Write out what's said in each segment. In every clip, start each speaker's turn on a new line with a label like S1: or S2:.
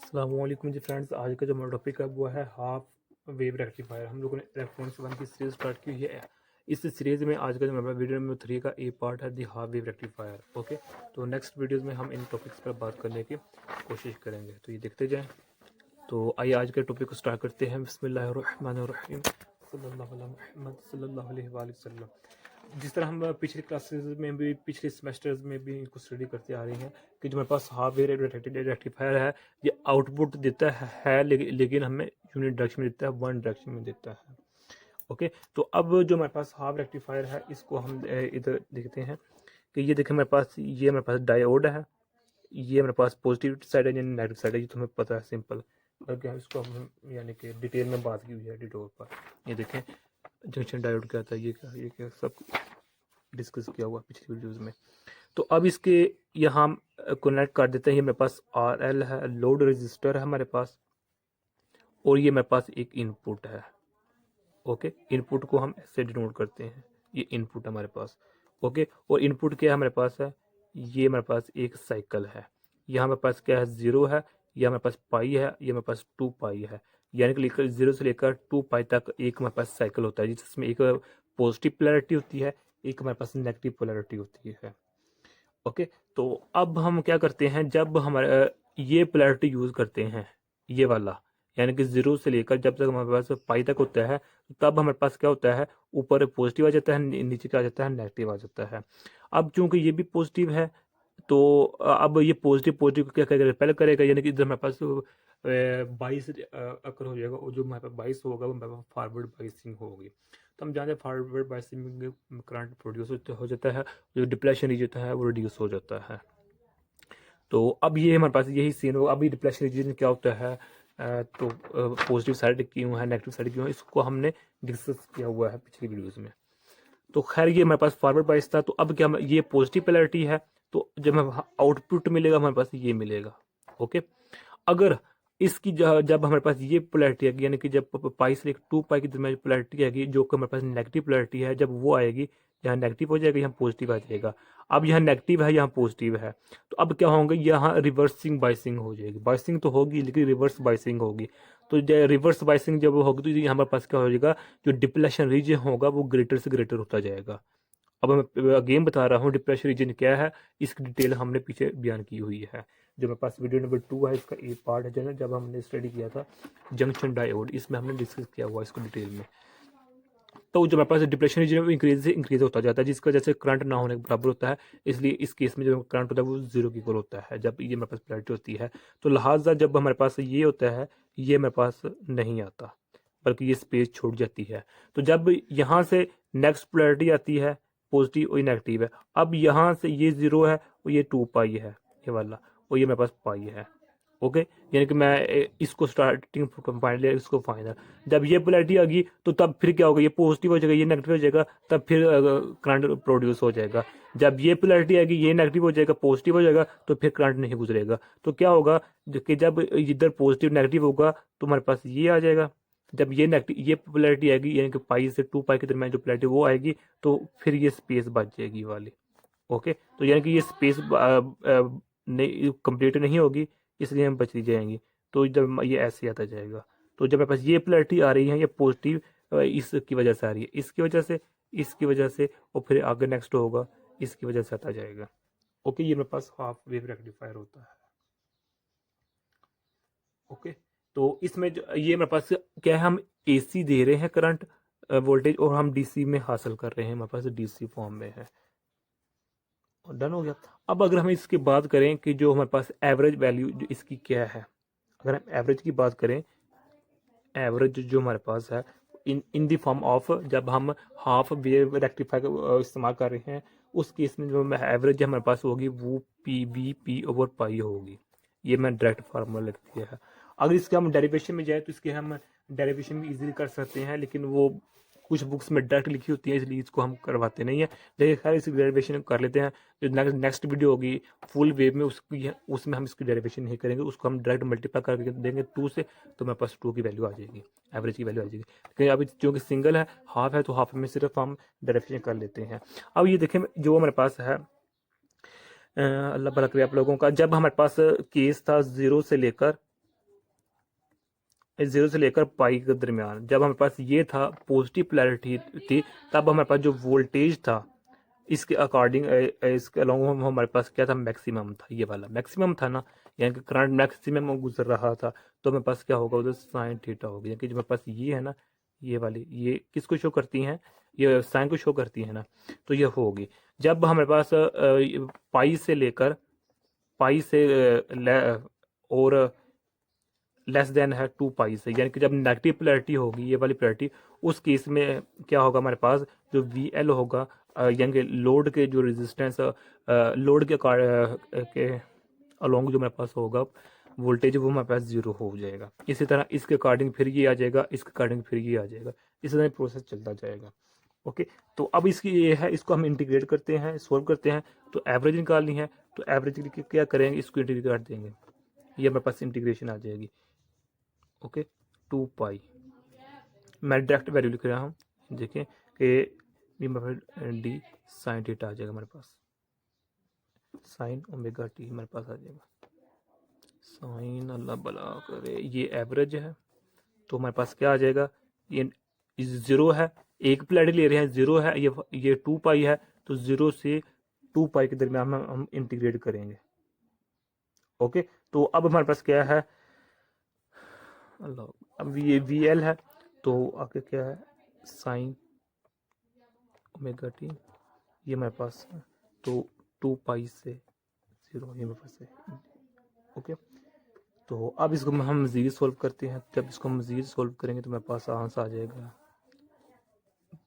S1: अस्सलामुअलैकुम जी फ्रेंड्स, आज का जो हमारा टॉपिक है वो है हाफ वेव रेक्टिफायर। हम लोगों ने इलेक्ट्रॉनिक्स वन की सीरीज स्टार्ट की हुई है। इस सीरीज में आज का जो हमारा वीडियो नंबर 3 का ए पार्ट है दी हाफ वेव रेक्टिफायर। ओके, तो नेक्स्ट वीडियोस में हम इन टॉपिक्स पर बात करने की कोशिश करेंगे, तो ये देखते जाएं। तो आइए आज के टॉपिक को स्टार्ट करते हैं। बिस्मिल्लाहिर्रहमानिर्रहीम, सल्लल्लाहु अलैहि मुहम्मद सल्लल्लाहु अलैहि वसल्लम। जिस तरह हम पिछले क्लासेस में भी, पिछले सेमेस्टर्स में भी इनको स्टडी करते आ रहे हैं कि जो हमारे पास हाफ वेव रेक्टिफायर है, ये आउटपुट देता है लेकिन हमें यूनिट डायरेक्शन में देता है, वन डायरेक्शन में देता है। ओके, तो अब जो हमारे पास हाफ रेक्टिफायर है, इसको हम इधर देखते हैं कि ये देखें, हमारे पास डायोड है, ये हमारे पास पॉजिटिव साइड है या नेगेटिव साइड है, ये तो हमें पता है सिंपल। बल्कि इसको हम यानी कि डिटेल में बात की हुई है डिटोर पर। ये देखें जंक्शन डायोड क्या था, ये क्या सब डिस्कस किया हुआ पिछली वीडियोस में। तो अब इसके यहाँ हम कनेक्ट कर देते हैं। ये मेरे पास आर एल है, लोड रजिस्टर है हमारे पास, और ये मेरे पास एक इनपुट है। ओके, इनपुट को हम ऐसे डिनोट करते हैं, ये इनपुट हमारे पास। ओके, और इनपुट क्या हमारे पास है, ये हमारे पास एक साइकिल है। यहाँ हमारे पास क्या है, जीरो है, ये हमारे पास पाई है, ये हमारे पास 2 पाई है। यानी कि लेकर जीरो से लेकर 2 पाई तक एक हमारे पास साइकिल होता है, जिसमें एक पॉजिटिव पोलैरिटी होती है, एक हमारे पास नेगेटिव पोलैरिटी होती है। ओके, तो अब हम क्या करते हैं, जब हमारे ये पोलैरिटी यूज करते हैं, ये वाला, यानी कि जीरो से लेकर जब तक हमारे पास पाई तक होता है, तब हमारे पास क्या होता है, ऊपर पॉजिटिव आ जाता है, नीचे क्या आ जाता है, नेगेटिव आ जाता है। अब चूंकि ये भी पॉजिटिव है, तो अब ये पॉजिटिव पॉजिटिव क्या करेगा, रिपेल करेगा, यानी कि इधर हमारे पास 22 अकर हो जाएगा, और जो हमारे पास 22 होगा वो हमारे पास फॉरवर्ड बाइसिंग होगी। तो हम जानते हैं फॉरवर्ड बाइसिंग में करंट प्रोड्यूस हो जाता है, जो डिप्लेशन रीजन है वो रिड्यूस हो जाता है। तो अब ये हमारे पास यही सीन होगा। अभी डिप्लेशन रीजन क्या होता है, तो पॉजिटिव साइड क्यों है, नेगेटिव साइड क्यों है, इसको हमने डिस्कस किया हुआ है पिछली वीडियोस में। तो खैर ये हमारे पास फॉरवर्ड बाइस था। तो अब क्या, ये पॉजिटिव पोलैरिटी है, तो जब हमें आउटपुट मिलेगा हमारे पास ये मिलेगा। ओके, अगर इसकी जब हमारे पास ये पोलैरिटी आएगी, यानी कि जब पाई से लेकर 2 पाई के दरमियान पोलैरिटी आएगी, जो कि हमारे पास नेगेटिव पोलैरिटी है, जब वो आएगी, यहाँ नेगेटिव हो जाएगा, यहाँ पॉजिटिव आ जाएगा। अब यहाँ नेगेटिव है, यहाँ पॉजिटिव है, तो अब क्या होंगे, यहाँ रिवर्सिंग बाइसिंग हो जाएगी। बाइसिंग तो होगी लेकिन रिवर्स बाइसिंग होगी। तो रिवर्स बाइसिंग जब होगी तो ये हमारे पास क्या हो जाएगा, जो डिप्लेशन रीजन होगा वो ग्रेटर से ग्रेटर होता जाएगा। अब मैं अगेन बता रहा हूँ डिप्रेशन रीजन क्या है, इसकी डिटेल हमने पीछे बयान की हुई है। जो मेरे पास वीडियो नंबर 2 है, इसका एक पार्ट है जब हमने स्टडी किया था जंक्शन डायोड, इसमें हमने डिस्कस किया हुआ इसको डिटेल में। तो जो मेरे पास डिप्रेशन रीजन है इंक्रीज से इंक्रीज होता जाता है, जिसकी वजह से करंट ना होने के बराबर होता है। इसलिए इस केस में जो करंट होता है वो जीरो की इक्वल होता है जब ये मेरे पास पोलैरिटी होती है। तो लिहाजा जब हमारे पास ये होता है, ये मेरे पास नहीं आता, बल्कि ये स्पेस छोड़ जाती है। तो जब यहाँ से नेक्स्ट पोलैरिटी आती है, पॉजिटिव और नेगेटिव है, अब यहाँ से ये जीरो है और ये 2 पाई है, ये वाला, और ये मेरे पास पाई है। ओके, यानी कि मैं इसको स्टार्टिंग पॉइंट लिया, इसको फाइनल। जब ये पोलैरिटी आ गई तो तब फिर क्या होगा, ये पॉजिटिव हो जाएगा, ये नेगेटिव हो जाएगा, तब फिर करंट प्रोड्यूस हो जाएगा। जब ये पोलैरिटी आएगी, ये नेगेटिव हो जाएगा, पॉजिटिव हो जाएगा, तो फिर करंट नहीं गुजरेगा। तो क्या होगा कि जब इधर पॉजिटिव नेगेटिव होगा तो हमारे पास ये आ जाएगा। जब ये नेगेटिव, ये पोलैरिटी आएगी, यानी कि पाई से 2 पाई के दरमियान जो पोलैरिटी वो आएगी, तो फिर ये स्पेस बच जाएगी वाली। ओके, तो यानी कि ये स्पेस नहीं कंप्लीट नहीं होगी, इसलिए हम बच जाएंगे। तो जब ये ऐसे आता जाएगा, तो जब मेरे पास ये पोलैरिटी आ रही है, ये पॉजिटिव इसकी वजह से आ रही है, इसकी वजह से, इसकी वजह से, और फिर आगे नेक्स्ट होगा इसकी वजह से आता जाएगा। ओके, ये मेरे पास हाफ वेव रेक्टिफायर होता है। ओके, तो इसमें ये मेरे पास क्या है, हम एसी दे रहे हैं करंट वोल्टेज, और हम डीसी में हासिल कर रहे हैं, हमारे पास डीसी फॉर्म में है। डन हो गया। अब अगर हम इसकी बात करें कि जो हमारे पास एवरेज वैल्यू जो इसकी क्या है, अगर हम एवरेज की बात करें, एवरेज जो हमारे पास है इन इन द फॉर्म ऑफ, जब हम हाफ वेव रेक्टिफायर इस्तेमाल कर रहे हैं, उस केस में जो एवरेज हमारे पास होगी वो पी ओवर पाई होगी। ये मैं डायरेक्ट फार्मूला लिख दिया है। अगर इसके हम डेरिवेशन में जाए तो इसके हम डेरिवेशन भी इजीली कर सकते हैं, लेकिन वो कुछ बुक्स में डायरेक्ट लिखी होती है, इसलिए इसको हम करवाते नहीं है। लेकिन खैर इसकी डेरिवेशन कर लेते हैं। जो नेक्स्ट वीडियो होगी फुल वेव में, उसमें हम इसकी डेरिवेशन नहीं करेंगे, उसको हम डायरेक्ट मल्टीप्लाई करके देंगे 2 से, तो मेरे पास 2 की वैल्यू आ जाएगी, एवरेज की वैल्यू आ जाएगी। लेकिन अभी क्योंकि सिंगल है, हाफ है, तो हाफ में सिर्फ हम डेरिवेशन कर लेते हैं। अब ये देखें जो हमारे पास है, अल्लाह भला करे आप लोगों का, जब हमारे पास केस था जीरो से लेकर 0 से लेकर पाई के दरमियान जब हमारे पास ये था पॉजिटिव पोलैरिटी थी, तब हमारे पास जो वोल्टेज था इसके अकॉर्डिंग इसके अलॉन्ग हमारे पास क्या था, मैक्सिमम था, ये वाला मैक्सिमम था ना, यानी कि करंट मैक्सिमम गुजर रहा था, तो हमारे पास क्या होगा उधर साइन थीटा होगा, यानी कि जो हमारे पास ये है ना, ये वाली ये किसको शो करती हैं, ये साइन को शो करती है ना, तो ये होगी जब हमारे पास पाई से लेकर पाई से और लेस देन है 2 पाई से, यानी कि जब नेगेटिव पोलैरिटी होगी ये वाली पोलैरिटी, उस केस में क्या होगा हमारे पास जो वी एल होगा, यानी कि लोड के जो रेजिस्टेंस लोड के अलोंग जो हमारे पास होगा वोल्टेज, वो हमारे पास 0 हो जाएगा। इसी तरह इसके अकॉर्डिंग फिर ये आ जाएगा, इसके अकॉर्डिंग फिर ये आ जाएगा, इसी तरह प्रोसेस चलता जाएगा। ओके, तो अब इसकी ये है, इसको हम इंटीग्रेट करते हैं, सोल्व करते हैं, तो एवरेज निकालनी है, तो एवरेज क्या करेंगे, इसको इंटीग्रेट कर देंगे, ये हमारे पास इंटीग्रेशन आ जाएगी। ओके, 2 पाई मैं डायरेक्ट वैल्यू लिख रहा हूँ, देखें कि डी साइन थीटा आ जाएगा हमारे पास, साइन ओमेगा टी हमारे पास आ जाएगा, साइन अल्लाह भला करे, ये एवरेज है, तो हमारे पास क्या आ जाएगा, ये 0 है, एक पोलैरिटी ले रहे हैं 0 है, ये 2 पाई है, तो 0 से 2 पाई के दरमियान हम इंटीग्रेट करेंगे। ओके, तो अब हमारे पास क्या है, अल्लाह, अब ये वी एल है, तो आगे क्या है, साइन ओमेगा टी, ये हमारे पास है, तो 2 पाई से 0 ये मेरे पास है। ओके, तो अब इसको हम मज़ीद सोल्व करते हैं, जब इसको मज़ीद सोल्व करेंगे तो मेरे पास आंसर आ जाएगा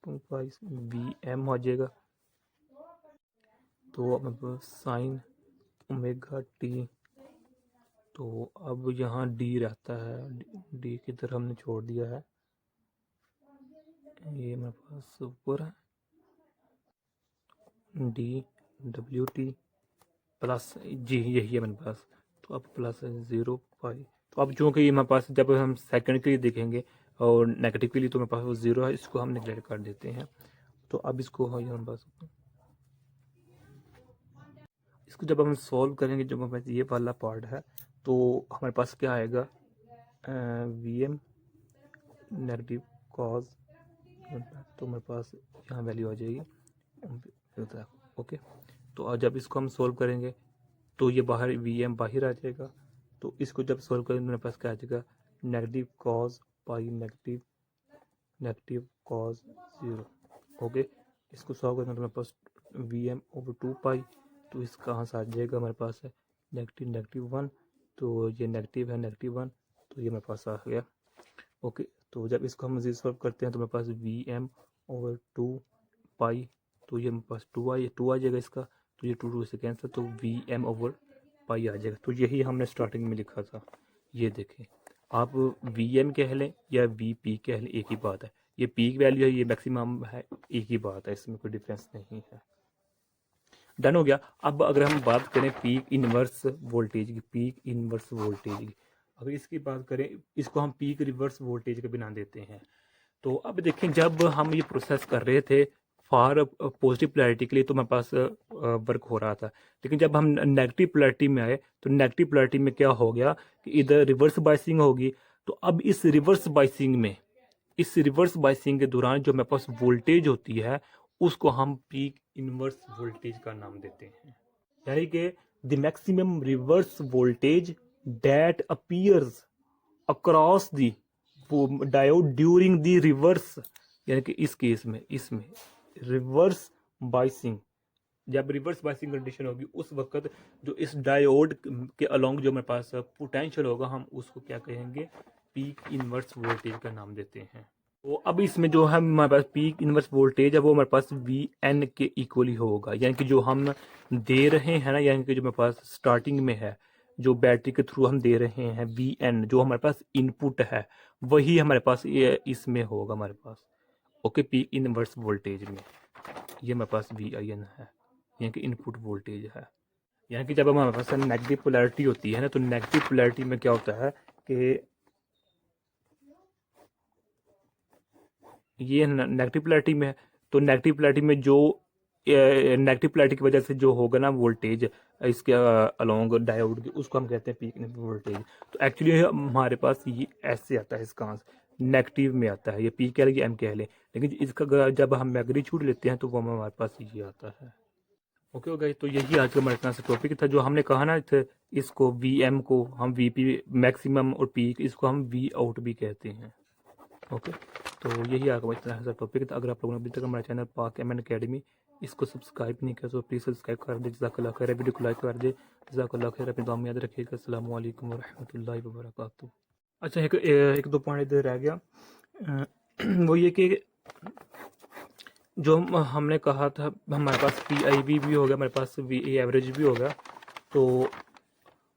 S1: 2 पाई वी एम हो जाएगा, तो अब मेरे पास साइन ओमेगा टी, तो अब यहाँ डी रहता है, डी की तरह हमने छोड़ दिया है, ये मेरे पास ऊपर है, डी डब्ल्यू टी प्लस जी, यही है मेरे पास, तो अब प्लस 0 पाई, तो अब चूँकि हमारे पास जब हम सेकंड के लिए देखेंगे और नेगेटिव के लिए, तो मेरे पास वो 0 है, इसको हम नेगलेक्ट कर देते हैं, तो अब इसको हमारे पास इसको जब हम सॉल्व करेंगे, जब हमारे पास ये वाला पार्ट है, तो हमारे पास क्या आएगा, वी एम नेगेटिव कॉज, तो हमारे पास यहाँ वैल्यू आ जाएगी। ओके, तो जब इसको हम सॉल्व करेंगे तो ये बाहर वी एम बाहर आ जाएगा, तो इसको जब सॉल्व करेंगे मेरे पास क्या आ जाएगा, नेगेटिव कॉज पाई नेगेटिव कॉज 0। ओके, इसको सॉल्व करेंगे तो मेरे पास वी एम ओवर 2 पाई, तो इसका कहाँ से आ जाएगा, हमारे पास है नेगेटिव 1, तो ये नेगेटिव है -1, तो ये मेरे पास आ गया। ओके, तो जब इसको हम मज़ीद सॉल्व करते हैं तो मेरे पास वी एम ओवर 2 पाई, तो ये मेरे पास 2 आ जाएगा इसका, तो ये 2 से कैंसिल, तो वी एम ओवर पाई आ जाएगा, तो यही हमने स्टार्टिंग में लिखा था। ये देखें, आप वी एम कह लें या वी पी कह लें, एक ही बात है, ये पीक वैल्यू है, ये मैक्सिमम है, एक ही बात है, इसमें कोई डिफरेंस नहीं है। डन हो गया। अब अगर हम बात करें पीक इनवर्स वोल्टेज की, पीक इनवर्स वोल्टेज की, अगर इसकी बात करें, इसको हम पीक रिवर्स वोल्टेज का बना देते हैं। तो अब देखें, जब हम ये प्रोसेस कर रहे थे फॉर पॉजिटिव पोलैरिटी के लिए, तो हमारे पास वर्क हो रहा था, लेकिन जब हम नेगेटिव पोलैरिटी में आए तो नेगेटिव पोलैरिटी में क्या हो गया कि इधर रिवर्स बाइसिंग होगी, तो अब इस रिवर्स बाइसिंग के दौरान जो हमारे पास वोल्टेज होती है उसको हम पीक इनवर्स वोल्टेज का नाम देते हैं, यानी कि the maximum reverse voltage that appears across the diode during the reverse, यानी कि इस केस में इसमें रिवर्स बाइसिंग, जब रिवर्स बाइसिंग कंडीशन होगी उस वक्त जो इस डायोड के अलोंग जो हमारे पास पोटेंशियल होगा, हम उसको क्या कहेंगे, पीक इनवर्स वोल्टेज का नाम देते हैं। तो अब इसमें जो है हमारे पास पीक इनवर्स वोल्टेज है वो हमारे पास वी एन के इक्वली होगा, यानी कि जो हम दे रहे हैं ना, यानी कि जो हमारे पास स्टार्टिंग में है, जो बैटरी के थ्रू हम दे रहे हैं वी एन, जो हमारे पास इनपुट है, वही हमारे पास ये इसमें होगा हमारे पास। ओके, पीक इनवर्स वोल्टेज में ये हमारे पास वी आई एन है, यानी कि इनपुट वोल्टेज है। यानी कि जब हमारे पास नेगेटिव पोलैरिटी होती है ना, तो नेगेटिव पोलैरिटी में क्या होता है कि ये नेगेटिव पोलैरिटी में है, तो नेगेटिव पोलैरिटी में जो नेगेटिव पोलैरिटी की वजह से जो होगा ना वोल्टेज इसके अलोंग डायोड की, उसको हम कहते हैं पीक वोल्टेज। तो एक्चुअली हमारे पास ये ऐसे आता है, इसका आंसर नेगेटिव में आता है, ये पी कह लें या एम कह लें, लेकिन इसका जब हम मैग्नीट्यूड लेते हैं तो वो हमारे पास ये आता है। ओके हो गई। तो यही आज का हमारे इतना सा टॉपिक था, जो हमने कहा ना इसको वी एम को हम वी पी मैक्सिमम और पीक इसको हम वी आउट भी कहते हैं। ओके, तो यही आपका इतना सा टॉपिक था। अगर आप लोगों ने अभी तक हमारे चैनल पाक एम एन अकेडमी इसको सब्सक्राइब नहीं किया तो प्लीज़ सब्सक्राइब कर दे। जज़ाकल्लाह खैर, वीडियो को लाइक कर दे। जज़ाकल्लाह खैर, अपनी दुआ में याद रखिएगा। अस्सलाम वालेकुम वरहमतुल्लाहि वबरकातुहू। अच्छा, एक दो पॉइंट इधर रह गया। वो ये कि जो हमने कहा था हमारे पास पी आई भी हो गया, हमारे पास वी एवरेज भी हो गया। तो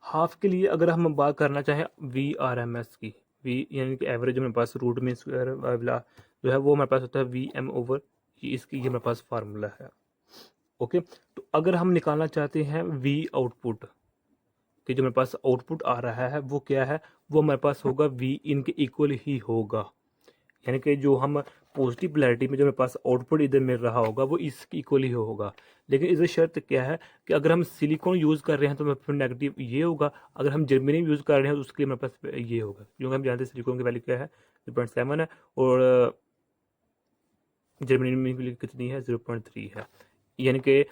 S1: हाफ के लिए अगर हम बात करना चाहें वी आर एम एस की, वी यानी कि एवरेज हमारे पास रूट में स्क्वायर वाला जो है वो हमारे पास होता है वी एम ओवर, इसकी ये हमारे पास फार्मूला है। ओके, तो अगर हम निकालना चाहते हैं वी आउटपुट कि जो हमारे पास आउटपुट आ रहा है वो क्या है, वो हमारे पास होगा वी इन के इक्वल ही होगा। यानी कि जो हम पॉजिटिव पोलैरिटी में जो मेरे पास आउटपुट इधर मिल रहा होगा वो इसकी इक्वल ही होगा। लेकिन इधर शर्त क्या है कि अगर हम सिलिकॉन यूज़ कर रहे हैं तो फिर नेगेटिव ये होगा, अगर हम जर्मेनियम यूज़ कर रहे हैं तो उसके लिए मेरे पास ये होगा, क्योंकि हम जानते हैं सिलिकॉन की वैल्यू क्या है 0.7 है और जर्मेनियम की कितनी है 0.3 है। यानी कि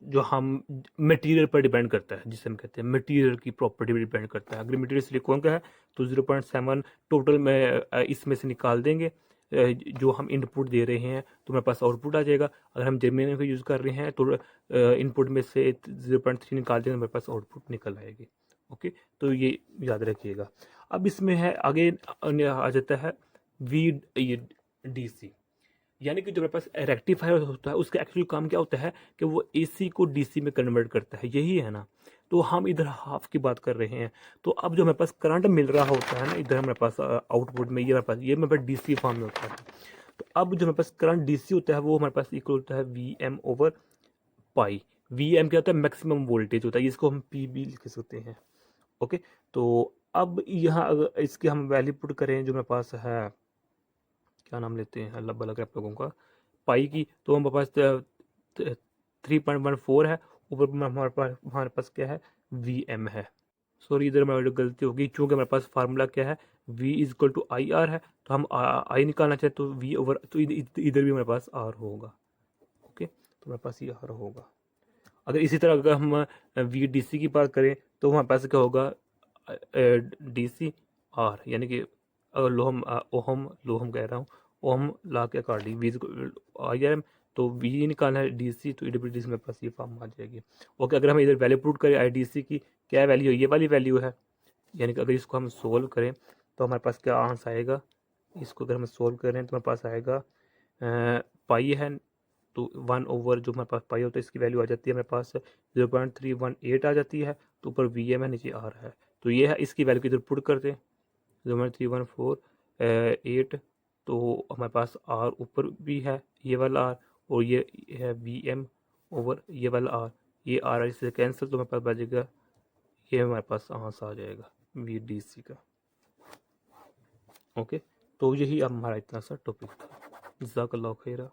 S1: जो हम मटेरियल पर डिपेंड करता है, जिसे हम कहते हैं मटेरियल की प्रॉपर्टी पर डिपेंड करता है। अगर मटेरियल सिलिकॉन का है तो 0.7 टोटल में इसमें से निकाल देंगे जो हम इनपुट दे रहे हैं तो हमारे पास आउटपुट आ जाएगा। अगर हम जर्मेनियम का यूज़ कर रहे हैं तो इनपुट में से 0.3 निकाल देंगे, हमारे पास आउटपुट निकल आएगी। ओके, तो ये याद रखिएगा। अब इसमें है आगे आ जाता है वी डी सी, यानी कि जो मेरे पास रेक्टिफायर होता है उसका एक्चुअली काम क्या होता है कि वो एसी को डीसी में कन्वर्ट करता है, यही है ना। तो हम इधर हाफ की बात कर रहे हैं, तो अब जो हमारे पास करंट मिल रहा होता है ना इधर हमारे पास आउटपुट में, ये मेरे पास डीसी फॉर्म में होता है। तो अब जो हमारे पास करंट डीसी होता है वो हमारे पास इक्वल होता है V M over pi. V M क्या होता है, मैक्सिमम वोल्टेज होता है, इसको हम पी भी लिख सकते हैं। ओके, तो अब यहाँ अगर इसकी हम वैल्यू पुट करें जो मेरे पास है, क्या नाम लेते हैं अल्लाह भला करे आप लोगों का, पाई की, तो हमारे पास 3.14 है। ऊपर में हमारे पास क्या है वी एम है। सॉरी, इधर हमारी गलती होगी, क्योंकि हमारे पास फार्मूला क्या है v is equal to I R है, तो हम आई निकालना चाहें तो v ओवर, तो इधर भी हमारे पास r होगा। ओके, तो हमारे पास ये r होगा। अगर इसी तरह अगर हम वी डी सी की बात करें तो हमारे पास क्या होगा डी सी आर, यानी कि अगर लोहम कह रहा हूँ, ओहम ला के according V I R M, तो वी निकालना है डी सी, तो ई डब्ल्यू डी सी मेरे पास ये फॉर्म आ जाएगी। ओके, अगर हम इधर वैल्यू पुट करें आई डी सी की, क्या वैल्यू है, ये वाली वैल्यू है, यानी कि अगर इसको हम सोल्व करें तो हमारे पास क्या आंसर आएगा, इसको अगर हम सोल्व करें तो हमारे पास आएगा पाई है, तो 1 ओवर जो हमारे पास पाई होता है इसकी वैल्यू आ जाती है हमारे पास 0.318 आ जाती है, तो ऊपर वी एम है नीचे आ रहा है, तो ये है इसकी वैल्यू इधर पुट करते हैं 0.3148, तो हमारे पास आर ऊपर भी है ये वाला आर, और ये है वी एम ओवर ये वाला आर, ये आर इससे कैंसिल, तो हमारे पास बचेगा ये हमारे पास आंसर आ जाएगा वी डी सी का। ओके, तो यही अब हमारा इतना सा टॉपिक था। जज़ाकल्लाहु खैरा।